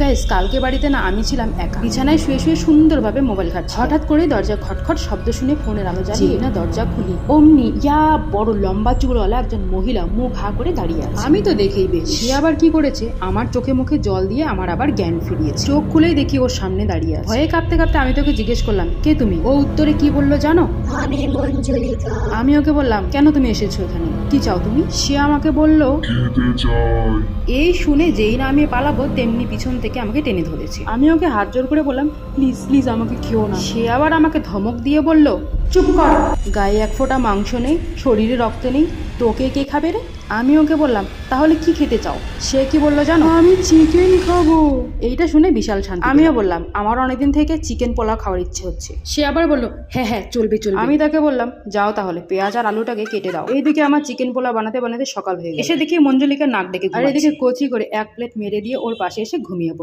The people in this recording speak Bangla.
গাইস, কালকে বাড়িতে না আমি ছিলাম একা, বিছানায় শুয়ে শুয়ে সুন্দরভাবে মোবাইল ঘাটছি। হঠাৎ করে দরজা খটখট শব্দ শুনে ফোনের আলো জ্বালিয়ে না দরজা খুলি, অমনি বড় লম্বা চুলওয়ালা একজন মহিলা মুখ হা করে দাঁড়িয়ে আছে। আমি তো দেখেই বেশ, সে আবার কি করেছে, আমার চোখে মুখে জল দিয়ে আমার আবার জ্ঞান ফিরিয়েছে। চোখ খুলেই দেখি ওর সামনে দাঁড়িয়ে আছে। ভয়ে কাঁপতে কাঁপতে আমি তোকে জিজ্ঞেস করলাম, কে তুমি? ও উত্তরে কি বললো জানো? আমি ওকে বললাম, কেন তুমি এসেছো এখানে, কি চাও তুমি? সে আমাকে বলল, এই শুনে যেই না আমি পালাবো তেমনি পিছন থেকে আমাকে টেনে ধরেছে। আমি ওকে হাত জোর করে বললাম, প্লিজ প্লিজ আমাকে খেও না। সে আবার আমাকে ধমক দিয়ে বলল, চুপ কর, গায়ে এক ফোঁটা মাংস নেই, শরীরে রক্ত নেই, তোকে কে খাবে রে? আমি ওকে বললাম, তাহলে কি খেতে চাও? সে কি বললো জানো? আমি চিকেন খাবো। এইটা শুনে বিশাল শান্তি। আমিও বললাম, আমার অনেকদিন থেকে চিকেন পোলাও খাওয়ার ইচ্ছে হচ্ছে। সে আবার বললো, হ্যাঁ হ্যাঁ চলবে চলবে। আমি তাকে বললাম, যাও তাহলে পেঁয়াজ আর আলুটাকে কেটে দাও। এইদিকে আমার চিকেন পোলাও বানাতে বানাতে সকাল হয়ে গেছে। এসে দেখি মঞ্জুলিকা নাক ডেকে, আর এদিকে কচি করে এক প্লেট মেরে দিয়ে ওর পাশে এসে ঘুমিয়ে পড়ে।